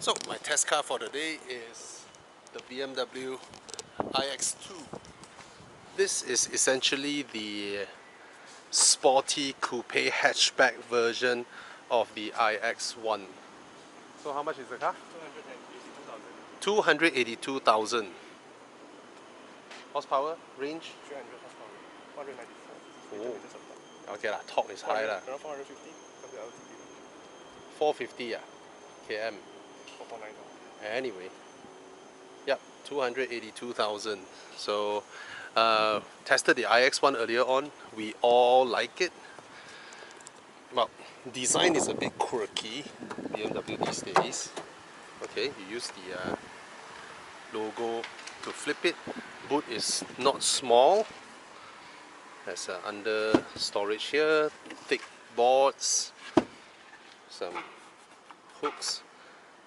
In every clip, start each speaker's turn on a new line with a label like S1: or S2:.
S1: So my test car for the day is the BMW iX2. This is essentially the sporty coupe hatchback version of the iX1. So how much is the car? 282,000. Horsepower, range?
S2: 300 horsepower, 194.
S1: Oh. Okay lah, torque is high lah.
S2: Around 450 WLTP.
S1: 450 km.
S2: 449.
S1: Anyway, yep, 282,000. So tested the iX1 earlier on. We all like it. Well, design is a bit quirky, BMW these days. Okay, you use the logo to flip it. Boot is not small. There's under storage here, thick boards, some hooks,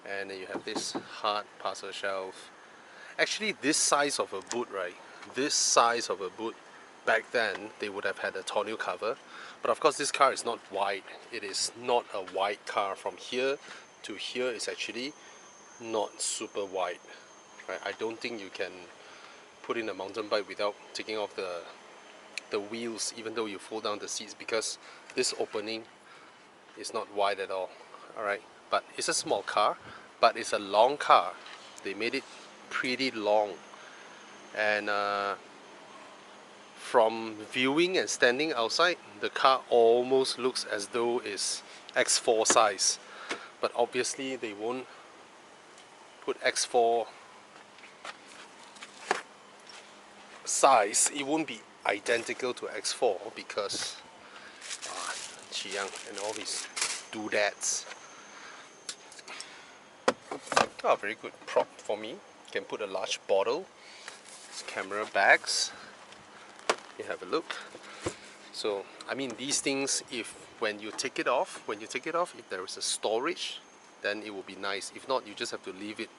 S1: and then you have this hard parcel shelf. Actually, this size of a boot, right? This size of a boot, back then they would have had a tonneau cover, but of course this car is not wide. It is not a wide car. From here to here is actually not super wide, right? I don't think you can put in a mountain bike without taking off the wheels, even though you fold down the seats, because this opening is not wide at all. Alright, but it's a small car, but it's a long car. They made it pretty long, and from viewing and standing outside, the car almost looks as though it's X4 size, but obviously they won't put X4 size. It won't be identical to X4 because Chiang and all these doodads. Oh, very good prop for me. You can put a large bottle. It's camera bags. You have a look. So I mean, these things, if when you take it off, if there is a storage, then it will be nice. If not, you just have to leave it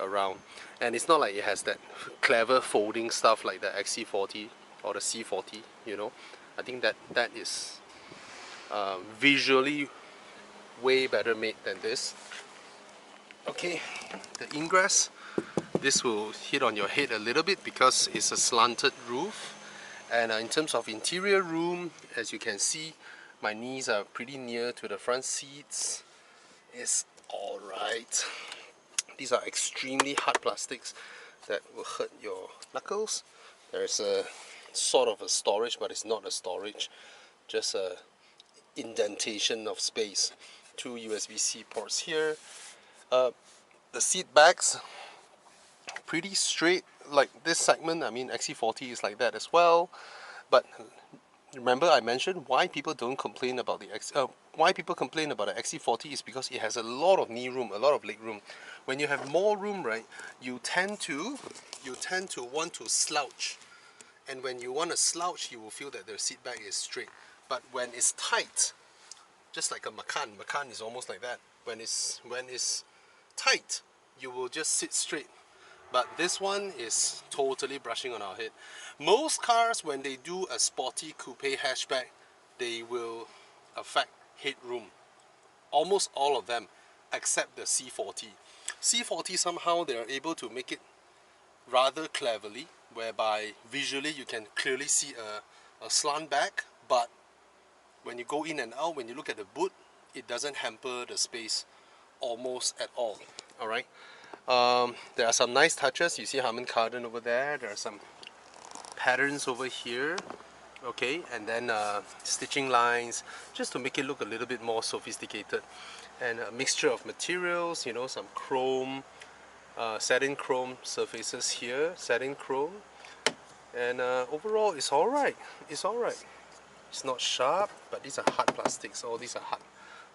S1: around. And it's not like it has that clever folding stuff like the XC40 or the C40, you know. I think that is visually way better made than this. Okay, the ingress, this will hit on your head a little bit because it's a slanted roof. And in terms of interior room, as you can see, my knees are pretty near to the front seats. It's alright. These are extremely hard plastics that will hurt your knuckles. There's a sort of a storage, but it's not a storage, just a indentation of space. 2 USB-C ports here. The seat backs, pretty straight. Like this segment, I mean XC40 is like that as well. But remember I mentioned why people don't complain about the why people complain about the XC40 is because it has a lot of knee room, a lot of leg room. When you have more room, right, you tend to want to slouch. And when you want to slouch, you will feel that the seat back is straight. But when it's tight, just like a Macan is almost like that. When it's tight, you will just sit straight. But this one is totally brushing on our head. Most cars, when they do a sporty coupe hatchback, they will affect headroom. Almost all of them, except the C40. C40 somehow they are able to make it rather cleverly, whereby visually you can clearly see a slant back, but when you go in and out, when you look at the boot, it doesn't hamper the space almost at all. Alright. There are some nice touches. You see Harman Kardon over there. There are some patterns over here. Okay, and then stitching lines, just to make it look a little bit more sophisticated. And a mixture of materials, you know, some chrome, satin chrome surfaces here, satin chrome. And overall, it's alright. It's alright. It's not sharp, but these are hard plastics. All these are hard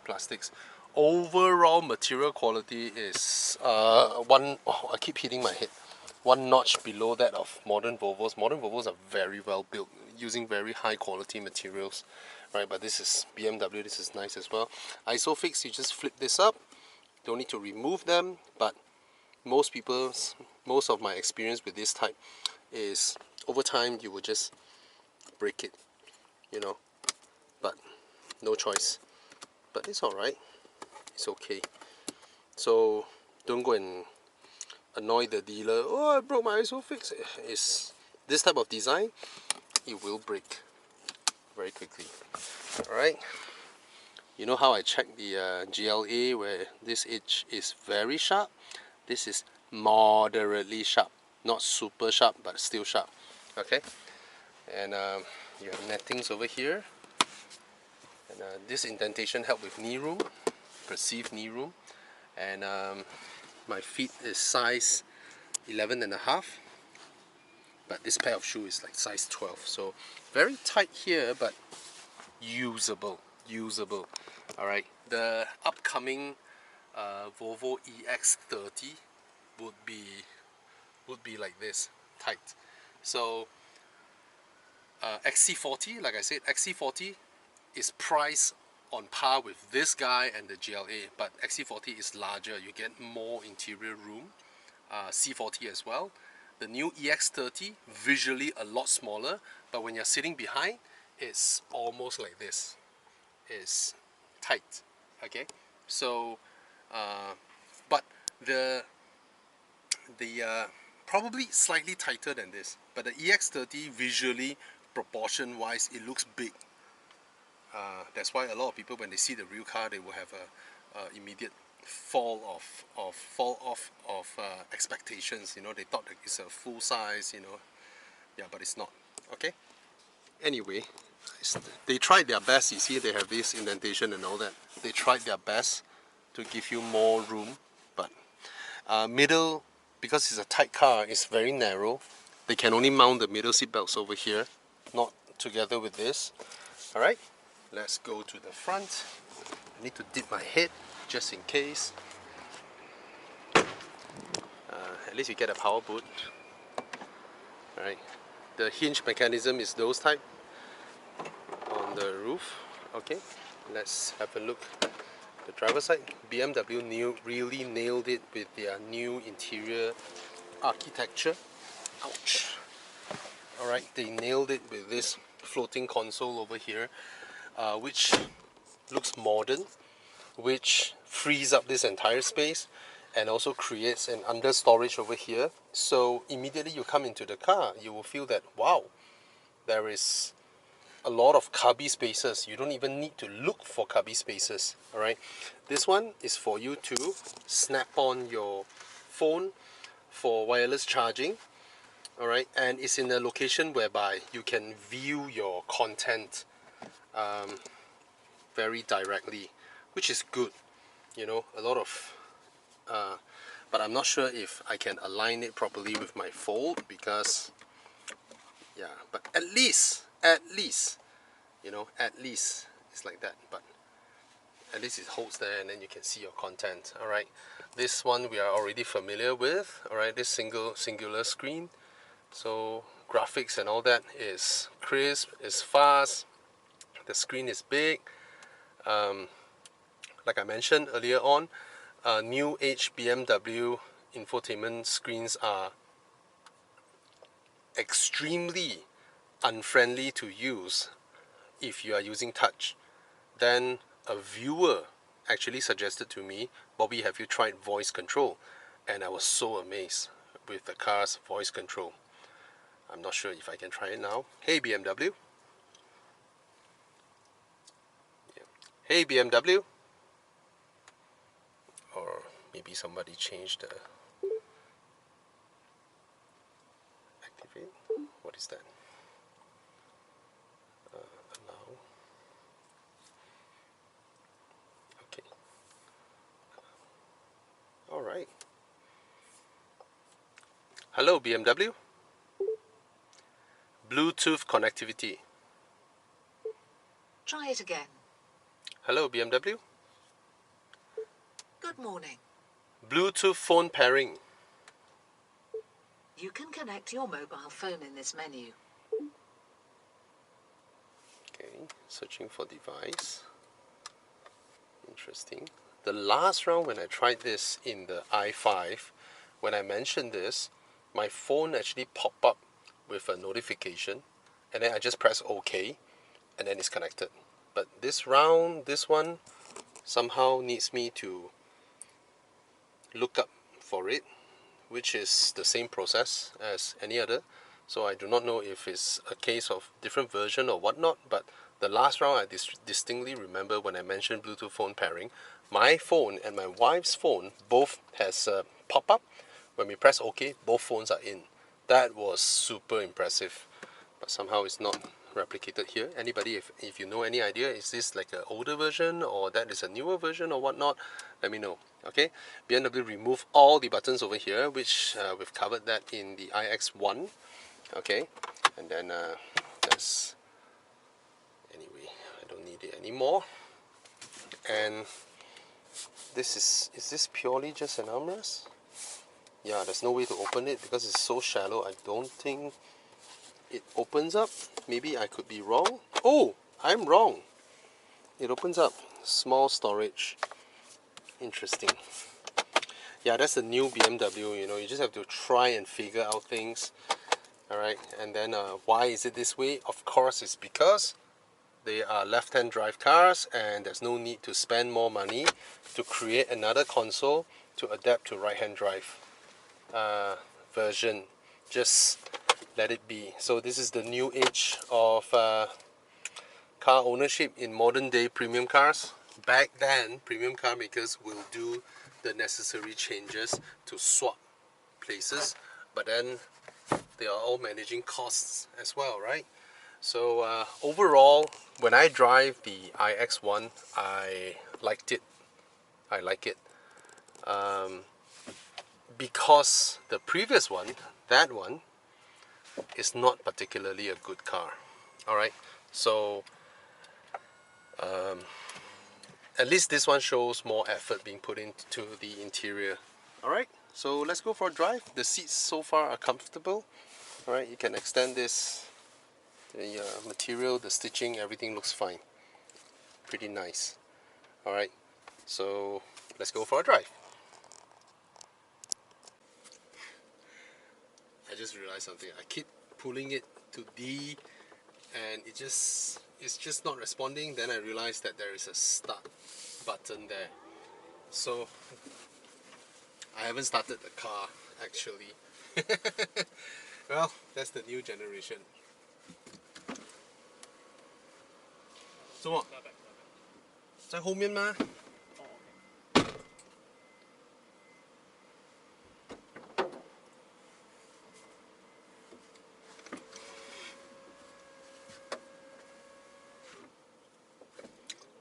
S1: plastics. Overall material quality is I keep hitting my head. One notch below that of modern Volvos. Modern Volvos are very well built, using very high quality materials, right? But this is BMW. This is nice as well. Isofix, you just flip this up. Don't need to remove them. But most of my experience with this type is over time you will just break it, you know. But no choice. But it's alright. It's okay. So Don't go and annoy the dealer. Oh, I broke my ISOFIX. It's this type of design, it will break very quickly. Alright, you know how I check the GLA where this edge is very sharp? This is moderately sharp, not super sharp but still sharp. Okay, and you have nettings over here, and this indentation help with knee room, perceived knee room, and my feet is size 11.5, but this pair of shoe is like size 12, so very tight here but usable. Alright, the upcoming Volvo EX30 would be like this, tight. So XC40, like I said, XC40 is priced on par with this guy and the GLA, but XC40 is larger, you get more interior room. C40 as well. The new EX30, visually a lot smaller, but when you're sitting behind, it's almost like this. It's tight, okay? So, but the probably slightly tighter than this, but the EX30 visually, proportion wise, it looks big. That's why a lot of people, when they see the real car, they will have a immediate fall off of expectations. You know, they thought that it's a full size, you know. Yeah, but it's not. Okay, anyway, they tried their best. You see they have this indentation and all that. They tried their best to give you more room, but middle, because it's a tight car, it's very narrow. They can only mount the middle seat belts over here, not together with this. Alright, let's go to the front. I need to dip my head just in case. At least you get a power boot. Alright, the hinge mechanism is those type on the roof. Okay, let's have a look. The driver's side, BMW really nailed it with their new interior architecture. Ouch. Alright, they nailed it with this floating console over here, which looks modern, which frees up this entire space and also creates an under storage over here. So immediately you come into the car, you will feel that, wow, there is a lot of cubby spaces. You don't even need to look for cubby spaces. Alright, this one is for you to snap on your phone for wireless charging. Alright, and it's in a location whereby you can view your content very directly, which is good. You know, a lot of but I'm not sure if I can align it properly with my fold, because yeah, but at least you know, at least it's like that, but at least it holds there and then you can see your content. Alright, this one we are already familiar with. Alright, this singular screen, so graphics and all that is crisp, is fast, the screen is big. Like I mentioned earlier on, new age BMW infotainment screens are extremely unfriendly to use if you are using touch. Then a viewer actually suggested to me, Bobby, have you tried voice control? And I was so amazed with the car's voice control. I'm not sure if I can try it now. Hey BMW. Yeah. Hey BMW. Or maybe somebody changed the activate. What is that? Allow. Okay. All right. Hello BMW. Bluetooth connectivity.
S3: Try it again.
S1: Hello BMW.
S3: Good morning.
S1: Bluetooth phone pairing.
S3: You can connect your mobile phone in this menu.
S1: Okay, searching for device. Interesting. The last round when I tried this in the i5, when I mentioned this, my phone actually popped up with a notification, and then I just press OK, and then it's connected. But this round, this one somehow needs me to lookup for it, which is the same process as any other. So I do not know if it's a case of different version or whatnot, but the last round I distinctly remember when I mentioned Bluetooth phone pairing, my phone and my wife's phone both has a pop-up. When we press OK, both phones are in. That was super impressive, but somehow it's not replicated here. Anybody, if you know any idea, is this like an older version or that is a newer version or whatnot, let me know. Okay, BMW remove all the buttons over here, which we've covered that in the iX1. Okay, and then that's, anyway, I don't need it anymore. And this is this purely just an armrest? Yeah, there's no way to open it because it's so shallow. I don't think it opens up. Maybe I could be wrong. Oh, I'm wrong. It opens up. Small storage. Interesting. Yeah, that's the new BMW, you know, you just have to try and figure out things. Alright, and then why is it this way? Of course, it's because they are left-hand drive cars and there's no need to spend more money to create another console to adapt to right-hand drive version. Just let it be. So this is the new age of car ownership in modern day premium cars. Back then, premium car makers will do the necessary changes to swap places, but then they are all managing costs as well, right? So overall, when I drive the iX1, I liked it. I like it. Because the previous one, that one, is not particularly a good car. Alright, so at least this one shows more effort being put into the interior. Alright, so let's go for a drive. The seats so far are comfortable. Alright, you can extend this. The material, the stitching, everything looks fine. Pretty nice. Alright, so let's go for a drive. I just realized something. I keep pulling it to D and it's just not responding. Then I realized that there is a start button there. So I haven't started the car actually. Well, that's the new generation. 怎么？在后面吗？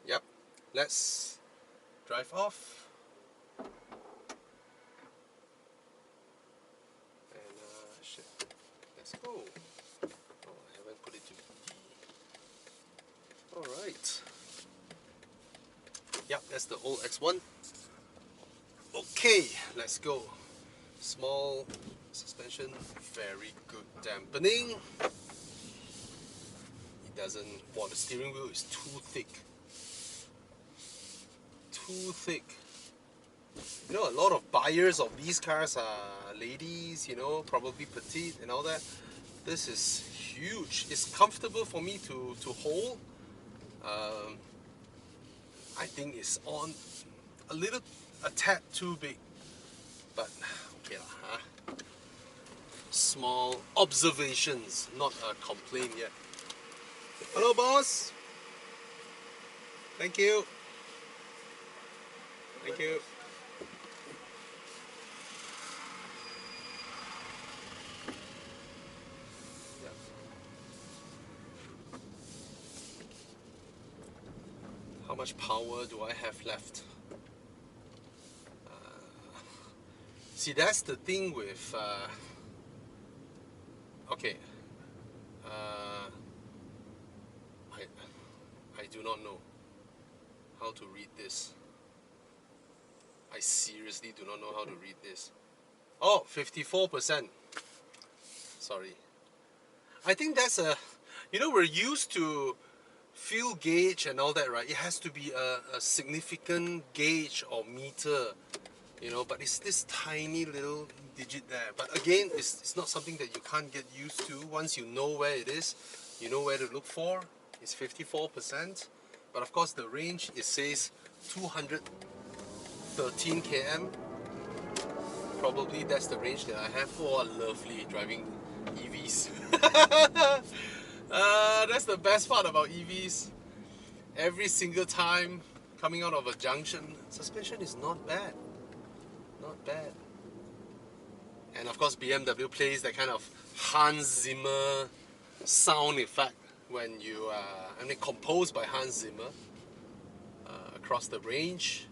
S1: Yep, let's drive off. And shit, let's go. Oh, I haven't put it to D. Alright. Yep, that's the old X1. Okay, let's go. Small suspension, very good dampening. It doesn't, well, the steering wheel is too thick. Too thick. You know, a lot of buyers of these cars are ladies, you know, probably petite and all that. This is huge. It's comfortable for me to hold. I think it's on a tad too big, but okay lah, huh? Small observations, not a complaint yet. Hello, boss. Thank you. Thank you. How much power do I have left? See, that's the thing with okay, I do not know how to read this. I seriously do not know how to read this. Oh, 54%. Sorry. I think that's a, you know, we're used to fuel gauge and all that, right? It has to be a significant gauge or meter, you know, but it's this tiny little digit there. But again, it's not something that you can't get used to. Once you know where it is, you know where to look for. It's 54%. But of course the range, it says 213 km. probably that's the range that I have. Oh, lovely driving EVs. That's the best part about EVs. Every single time coming out of a junction, suspension is not bad. Not bad. And of course BMW plays that kind of Hans Zimmer sound effect when you, composed by Hans Zimmer across the range.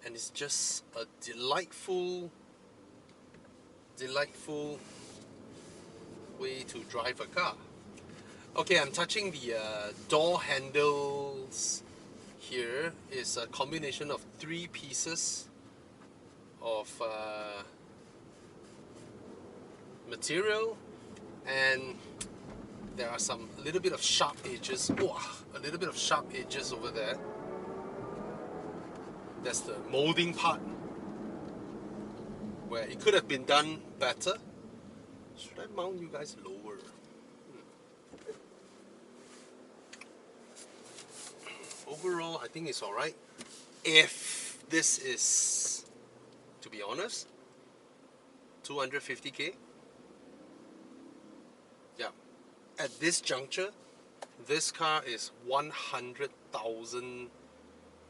S1: And it's just a delightful way to drive a car. Okay, I'm touching the door handles here. It's a combination of 3 pieces of material, and there are some little bit of sharp edges. Oh, a little bit of sharp edges over there. That's the molding part, where it could have been done better. Should I mount you guys lower? Overall, I think it's alright. If this is, to be honest, 250k. Yeah. At this juncture, this car is 100,000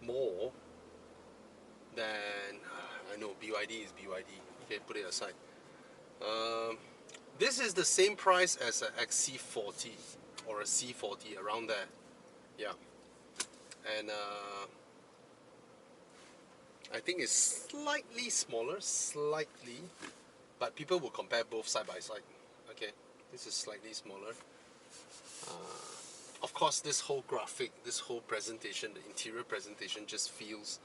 S1: more than, I know BYD is BYD. Okay, put it aside. This is the same price as an XC40 or a C40, around there. Yeah. And I think it's slightly smaller, but people will compare both side by side. Okay, this is slightly smaller. Of course, this whole graphic, this whole presentation, the interior presentation just feels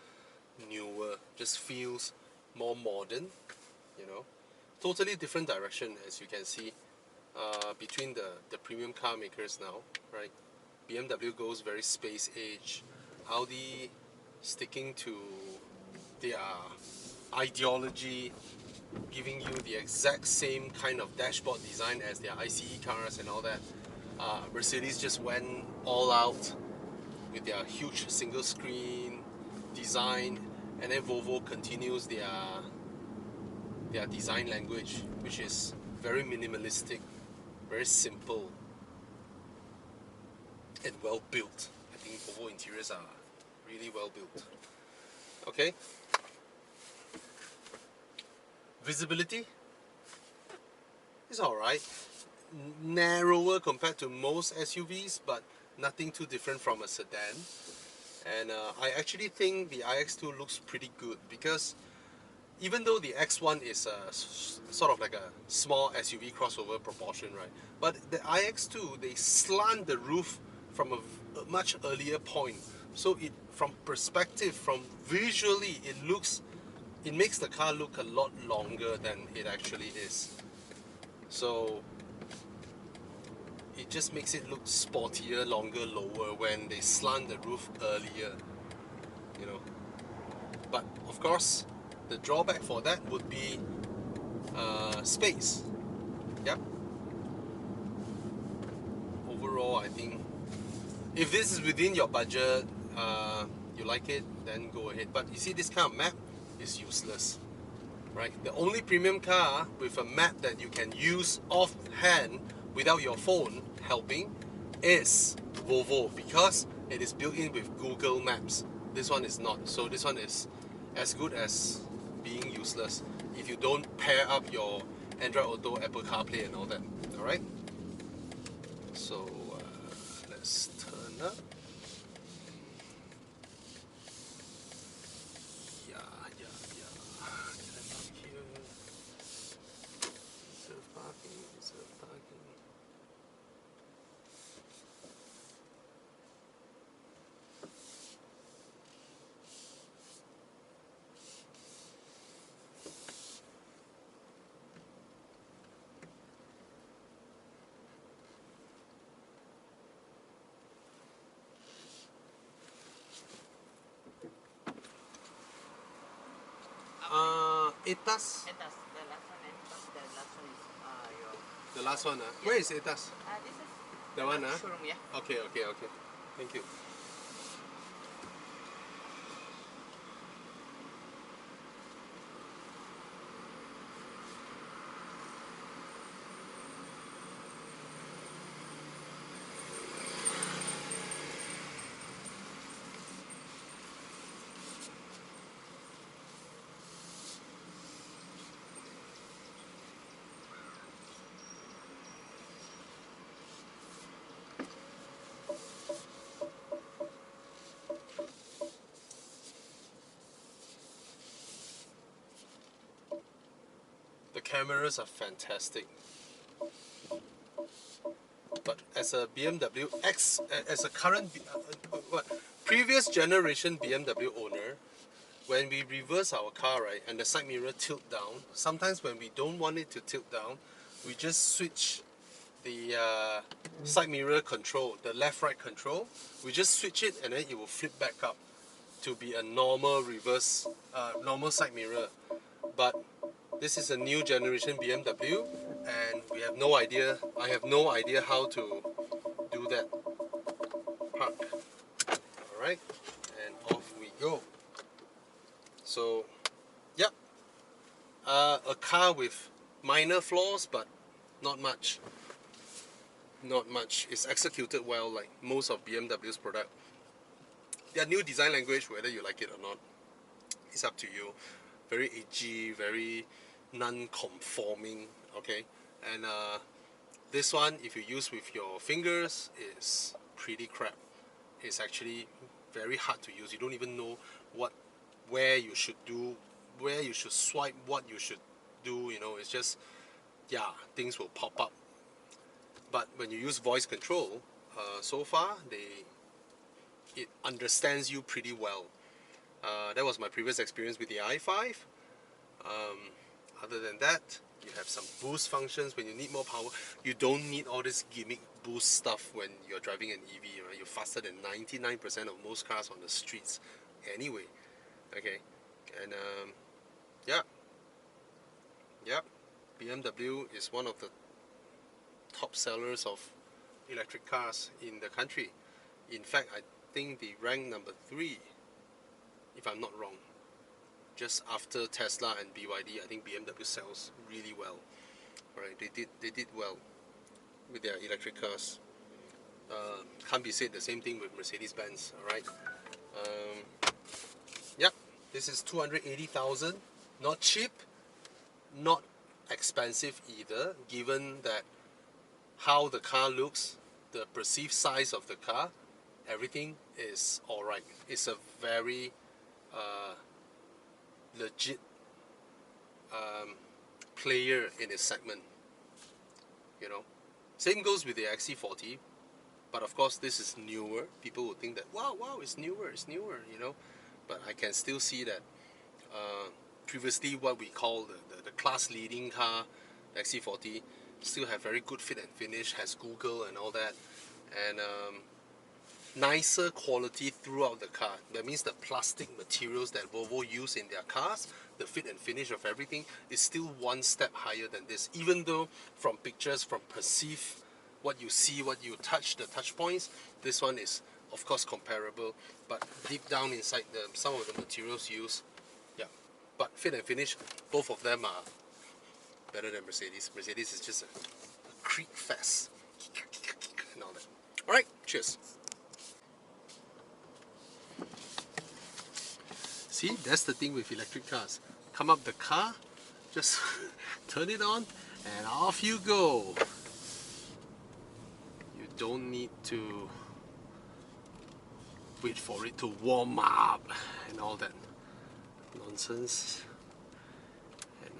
S1: newer, just feels more modern, you know. Totally different direction, as you can see, between the premium car makers now, right? BMW goes very space age. Audi sticking to their ideology, giving you the exact same kind of dashboard design as their ICE cars and all that. Mercedes just went all out with their huge single screen design, and then Volvo continues their design language, which is very minimalistic, very simple, and well built. I think Volvo interiors are really well built. Okay. Visibility is alright. Narrower compared to most SUVs, but nothing too different from a sedan. And I actually think the iX2 looks pretty good, because even though the X1 is sort of like a small SUV crossover proportion, right? But the iX2, they slant the roof from a much earlier point. So from visually, it makes the car look a lot longer than it actually is. So it just makes it look sportier, longer, lower when they slant the roof earlier, you know. But of course, the drawback for that would be space. Yep. Overall, I think if this is within your budget, you like it, then go ahead. But you see, this kind of map is useless, right? The only premium car with a map that you can use offhand without your phone helping is Volvo, because it is built in with Google Maps. This one is not. So this one is as good as being useless if you don't pair up your Android Auto, Apple CarPlay and all that. Alright? So let's turn up. Yeah. Can I park here? Reserve parking. ETAS?
S4: ETAS, the last one, ETAS, the last one is your...
S1: The last one, Where is ETAS?
S4: This is
S1: The one,
S4: showroom, yeah.
S1: Okay. Thank you. cameras are fantastic. But as a BMW X, as a current, previous generation BMW owner, when we reverse our car, right, and the side mirror tilt down, sometimes when we don't want it to tilt down, we just switch the side mirror control, the left-right control. We just switch it and then it will flip back up to be a normal reverse, normal side mirror. But this is a new generation BMW and we have no idea, I have no idea how to do that. Park. Alright, and off we go. So, yep, a car with minor flaws but not much. Not much. It's executed well like most of BMW's product. Their new design language, whether you like it or not, it's up to you. Very edgy, very non-conforming, okay? And this one, if you use with your fingers, is pretty crap. It's actually very hard to use. You don't even know where you should do, where you should swipe, what you should do, you know, it's just, yeah, things will pop up. But when you use voice control, so far, it understands you pretty well. That was my previous experience with the i5. Other than that, you have some boost functions when you need more power. You don't need all this gimmick boost stuff when you're driving an EV, right? You're faster than 99% of most cars on the streets anyway. Okay, and yeah, BMW is one of the top sellers of electric cars in the country. In fact, I think they rank number 3, if I'm not wrong. Just after Tesla and BYD, I think BMW sells really well. Alright, they did well with their electric cars. Can't be said the same thing with Mercedes-Benz. Alright. Yep, this is 280,000. Not cheap, not expensive either, given that how the car looks, the perceived size of the car, everything is alright. It's a very legit player in its segment, you know. Same goes with the XC40, but of course this is newer. People will think that wow, it's newer, you know. But I can still see that previously what we call the class leading car, the XC40, still have very good fit and finish, has Google and all that, and nicer quality throughout the car. That means the plastic materials that Volvo use in their cars, the fit and finish of everything is still one step higher than this. Even though from pictures, from perceive, what you see, what you touch, the touch points, this one is of course comparable, but deep down inside some of the materials used, yeah. But fit and finish, both of them are better than Mercedes. Mercedes is just a creak fest and all that. Alright, cheers. See, that's the thing with electric cars. Come up the car, just turn it on, and off you go. You don't need to wait for it to warm up and all that nonsense. And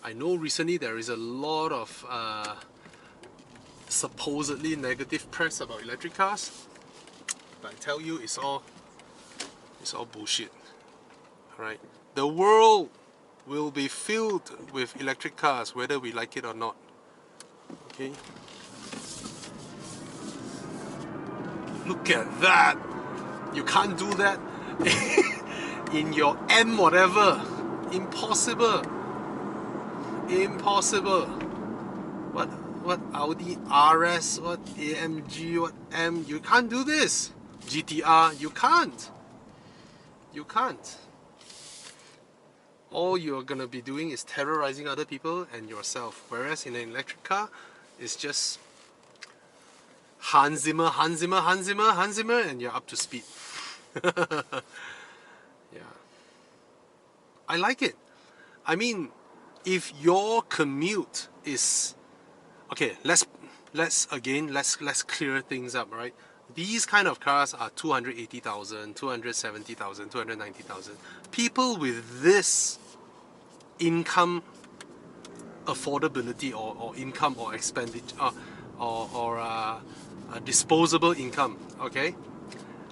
S1: I know recently there is a lot of supposedly negative press about electric cars, but I tell you, it's all bullshit. Right? The world will be filled with electric cars whether we like it or not. Okay? Look at that! You can't do that in your M whatever. Impossible. Impossible. What Audi RS, what AMG, what M, you can't do this. GTR, you can't. You can't. All you're gonna be doing is terrorizing other people and yourself. Whereas in an electric car, it's just Hans Zimmer, Hans Zimmer, Hans Zimmer, Hans Zimmer, and you're up to speed. Yeah. I like it. I mean, if your commute is okay, let's clear things up, right? These kind of cars are 280,000, 270,000, 290,000. People with this income affordability or income or expenditure or disposable income, okay?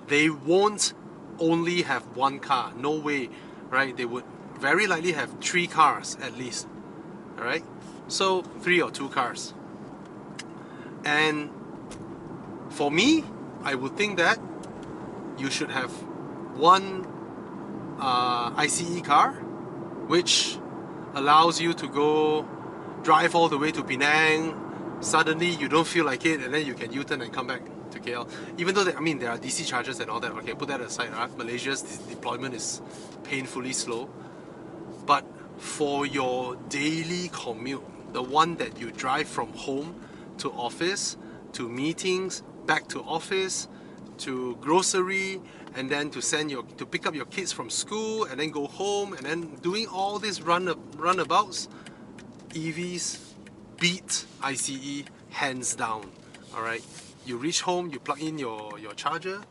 S1: They won't only have one car, no way, right? They would very likely have 3 cars at least, alright? So 3 or 2 cars. And for me, I would think that you should have one ICE car, which allows you to go drive all the way to Penang. Suddenly you don't feel like it, and then you can U-turn and come back to KL. Even though I mean there are DC charges and all that. Okay, put that aside. Malaysia's deployment is painfully slow. But for your daily commute, the one that you drive from home to office, to meetings, back to office, to grocery, and then to pick up your kids from school, and then go home, and then doing all these runabouts, EVs beat ICE hands down. Alright, you reach home, you plug in your charger,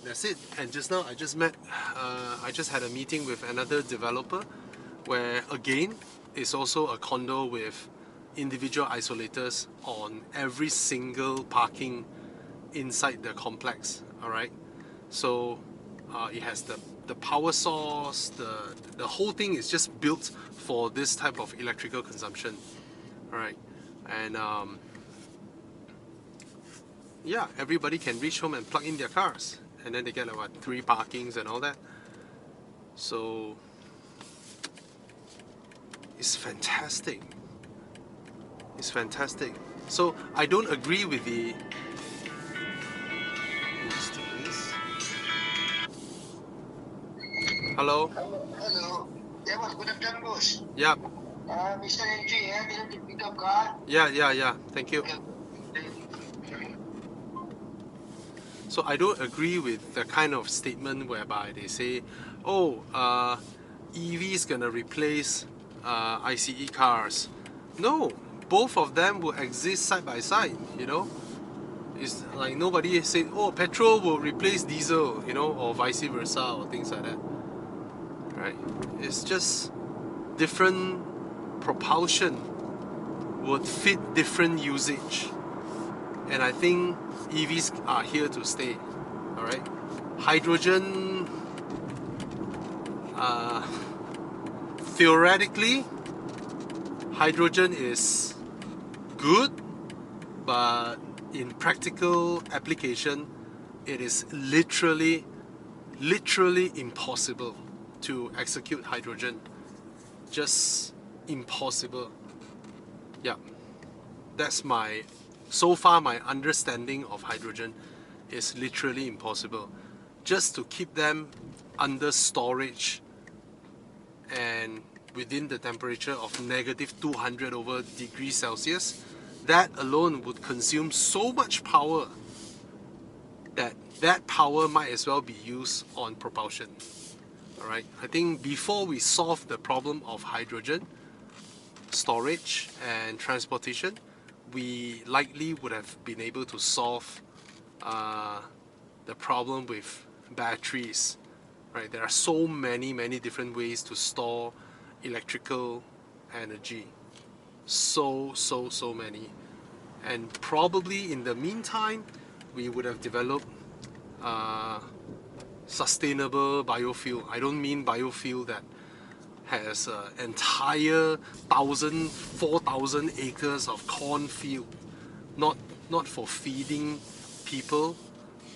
S1: that's it. And just now I just had a meeting with another developer where again it's also a condo with individual isolators on every single parking inside the complex. Alright, so it has the power source, the whole thing is just built for this type of electrical consumption. Alright, and yeah, everybody can reach home and plug in their cars, and then they get like what, 3 parkings and all that. So it's fantastic. It's fantastic. So I don't agree with the Hello?
S5: Hello. Yeah, boss. Good afternoon, boss.
S1: Yeah.
S5: Mr. Entry, didn't you pick up car?
S1: Yeah. Thank you.
S5: Okay.
S1: So I don't agree with the kind of statement whereby they say, oh, EV is gonna replace ICE cars. No, both of them will exist side by side, you know. It's like nobody said, oh, petrol will replace diesel, you know, or vice versa, or things like that. Right? It's just different propulsion would fit different usage. And I think EVs are here to stay. Alright? Hydrogen, theoretically, hydrogen is good, but in practical application, it is literally impossible to execute hydrogen. Just impossible. Yeah, that's so far my understanding of hydrogen is literally impossible. Just to keep them under storage and within the temperature of -200 over degrees Celsius, that alone would consume so much power that power might as well be used on propulsion. Alright, I think before we solve the problem of hydrogen storage and transportation, we likely would have been able to solve the problem with batteries. Right, there are so many different ways to store electrical energy. So many. And probably in the meantime, we would have developed sustainable biofuel. I don't mean biofuel that has an entire 4,000 acres of cornfield, not for feeding people,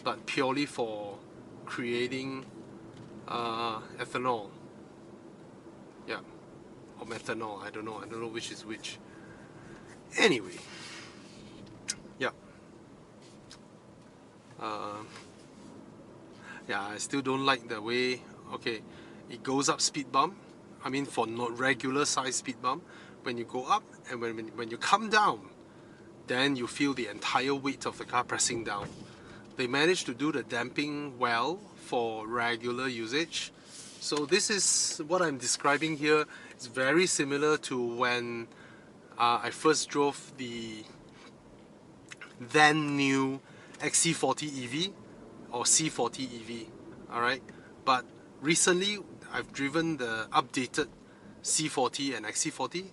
S1: but purely for creating ethanol. Yeah, or methanol. I don't know which is which. Anyway, yeah. Yeah, I still don't like the way, okay, it goes up speed bump. I mean, for not regular size speed bump, when you go up and when you come down, then you feel the entire weight of the car pressing down. They managed to do the damping well for regular usage. So this is what I'm describing here. It's very similar to when I first drove the then new XC40 EV or C40 EV. Alright, but recently I've driven the updated C40 and XC40.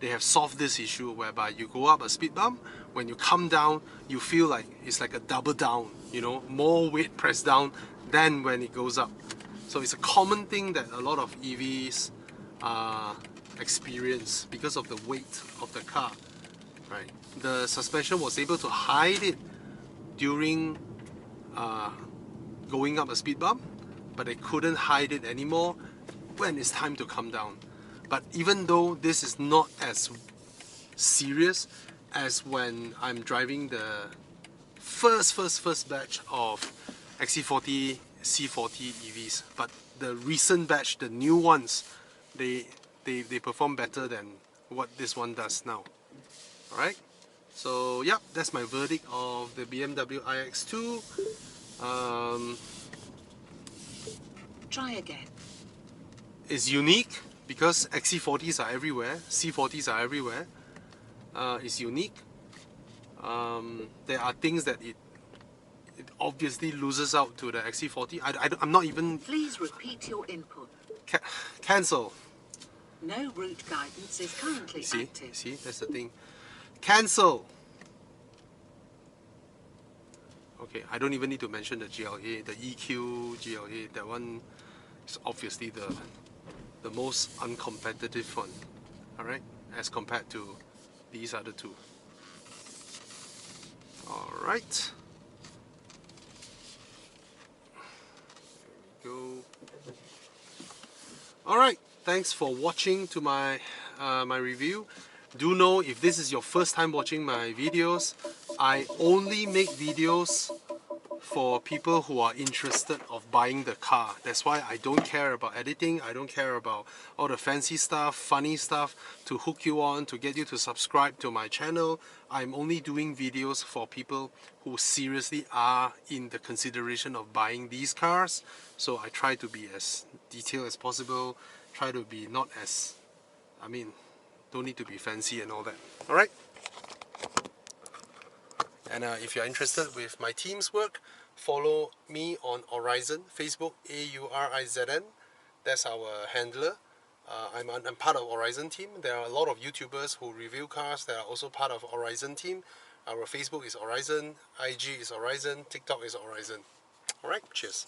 S1: they have solved this issue whereby you go up a speed bump, when you come down, you feel like it's like a double down, you know, more weight pressed down than when it goes up. So it's a common thing that a lot of EVs experience because of the weight of the car, right? The suspension was able to hide it during going up a speed bump, but they couldn't hide it anymore when it's time to come down. But even though this is not as serious as when I'm driving the first batch of XC40, C40 EVs, but the recent batch, the new ones, they perform better than what this one does now. Alright, so yeah, that's my verdict of the BMW iX2.
S3: Try again.
S1: It's unique because XC40s are everywhere, C40s are everywhere. It's unique. There are things that it obviously loses out to the XC40. I'm not even...
S3: Please repeat your input.
S1: Cancel.
S3: No route guidance is currently active.
S1: See, that's the thing. Cancel. Okay, I don't even need to mention the GLA, the EQ GLA. That one is obviously the most uncompetitive one. Alright, as compared to these other two. Alright. There we go. Alright, thanks for watching to my my review. Do know, if this is your first time watching my videos, I only make videos for people who are interested of buying the car. That's why I don't care about editing, I don't care about all the fancy stuff, funny stuff to hook you on, to get you to subscribe to my channel. I'm only doing videos for people who seriously are in the consideration of buying these cars. So I try to be as detailed as possible, try to be not as, don't need to be fancy and all that. Alright? And if you're interested with my team's work, follow me on Aurizon, Facebook, AURIZN. That's our handler. I'm part of Aurizon team. There are a lot of YouTubers who review cars that are also part of Aurizon team. Our Facebook is Aurizon, IG is Aurizon, TikTok is Aurizon. Alright, cheers.